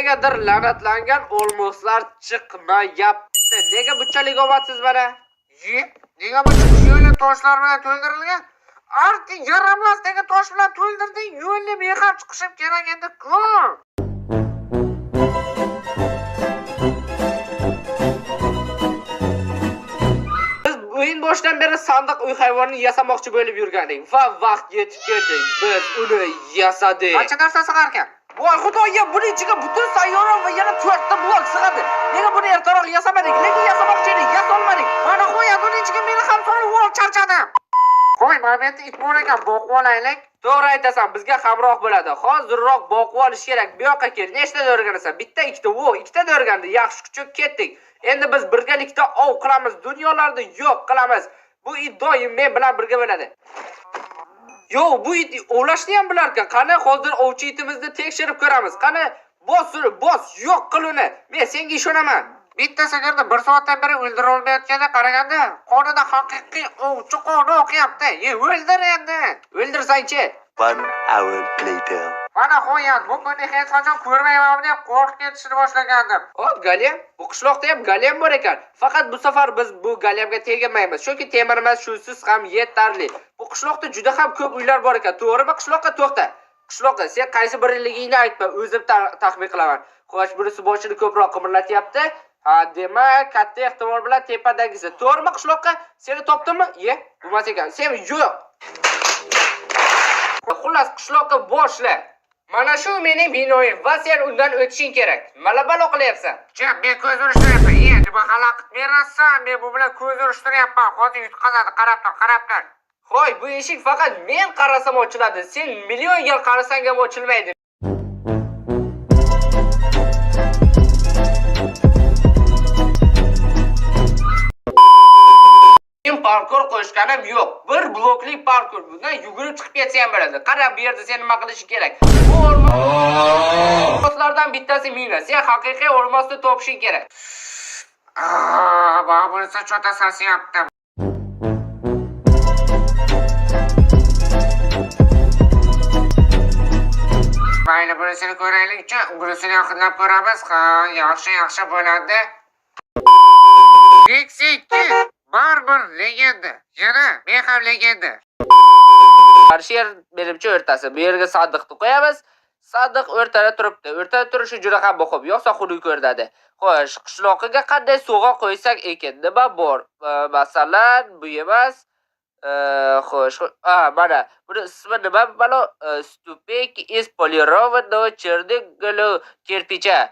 Negadir la'natlangan olmoslar chiqmayapti. Nega bunchalik omadsiz mana? Nega bu chiqish yo'li toshlar bilan to'ldirilgan? Arti yaramas degan tosh bilan to'ldirding, yo'lni mehab chiqishim kerak edi-ku. O'yin boshidan beri sandiq uy hayvonini yasamoqchi bo'lib yurgandik va vaqt yetib keldi. Biz uni yasadik. Qancha narsa sig'ar ekan? Voy xudoya, buning ichiga butun sayyora va yana 4 ta blok sig'adi. Nega buni ertaroq yasamadik? Lekin yasamoqchi edik, yasolmadik. Mana qo'y, buning ichiga meni ham solib ol, charchadim. Qo'y, mana bu it bor ekan, boqib olaylik. To'g'ri aytasan, bizga hamroh bo'ladi. Hozirroq boqib olish kerak. Bu yoqqa kel. Nechta o'rganasan? Bitta, ikkita, ikkita o'rgandi. Yaxshi kuchuk ketdik. Endi biz birgalikda ov qilamiz, dunyolarni yo'q qilamiz. Bu it doim men bilan birga bo'ladi. Yo'q, bu it ovlashni ham bilar ekan. Qani hozir ovchi itimizni tekshirib ko'ramiz. Qani bos, yo'q qil uni. Men senga ishonaman. Bitta sigirni 1 soatdan beri o'ldirib olmayotganda qaraganda, qonida haqiqiy ovchi qoni oqyapti. O'ldir endi. O'ldirsang-chi. 1 hour later. Mana qo'yat, bu kunni hech qachon ko'rmayman deb qo'rqib ketishni boshlagandim. Galyam, bu qishloqda ham galyam bor ekan. Faqat bu safar biz bu galyamga tegmaymiz. Chunki temirimiz shusiz ham yetarli. Bu qishloqda juda ham ko'p uylar bor ekan. To'g'rimi? Qishloqqa to'xta. Qishloqqa sen qaysi birligingni aytma, o'zim taxmin qilaman. Xo'sh, birisi boshini ko'proq qimirlatyapti. Ha, demak, katta ehtimol bilan tepadagisi. To'g'rimi? Qishloqqa seni topdimmi? Bo'lmas ekan. Sen yo'q. Xullas, qishloqqa boshla. Mana shu mening binoyim va sen undan o'tishing kerak. Malabalo qilyapsan. Men ko'z urishtiryapman. Nima xalaqit berasan? Men bu bilan ko'z urishtiryapman. Hozir yutqazadi, qarab tur. Xo'y, bu eshik faqat men qarasam ochiladi. Sen million yil qarasang ham ochilmaydi. Parkur qo'shganim yo'q. Bir blokli parkur. Bundan yugurib chiqib ketsa ham bo'ladi. Qarab, bu yerda sen nima qilish kerak? Bu olmoslardan bittasi mina. Sen haqiqiy olmosni topishing kerak. Bana bunisi chota sasyapti. Mayli, bunisini ko'raylik-chi. Bunisini yaqinlab ko'ramiz. Yaxshi bo'ladi. Meksika barbar legenda. Yana men ham legenda. Qarshi yer menimcha o'rtasi. Bu yerga sandiqni qo'yamiz. Sandiq o'rtada turibdi. O'rtada turishi juda ham muhim. Yo'qsa xunuk ko'rinadi. Xo'sh, qishloqiga qanday sovg'a qo'ysak ekan? Nima bor? Masalan, bu emas. Xo'sh, mana buni ismi nima? Mana stupek из полированного черного кирпича.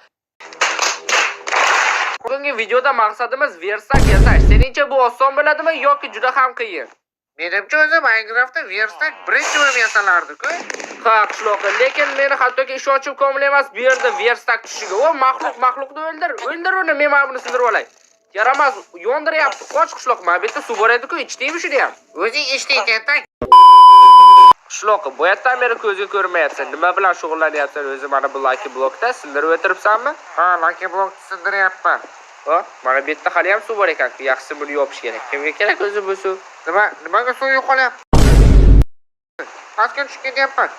Bugungi videoda maqsadimiz versak yasash. Seningcha bu oson bo'ladimi yoki juda ham qiyin? Menimcha o'zi Minecraftda versak birinchi bo'lib yasalardi-ku. Ha, qishloqda, lekin meni hattoki ishonchim komil emas bu yerda versak tushiga. O maxluqni o'ldir uni, men mana buni sindirib olay. Yaramas, yondiryapti. Qoch qishloq, mana bu yerda suv bor edi-ku, ichdingmi shuni ham? O'zing ichding-da. Qishloqqa bu yerdan beri ko'zga ko'rmayapsan. Nima bilan shug'ullanyapsan o'zi mana bu lucky blokda? Sindirib o'tiribsanmi? Ha, lucky blokni sindiryapman. Mana bu yerda hali ham suv bor ekan. Yaxshisi buni yopish kerak. Kimga kerak o'zi bu suv? Nimaga suv yo'qolyapti? Pastga tushib ketyapman.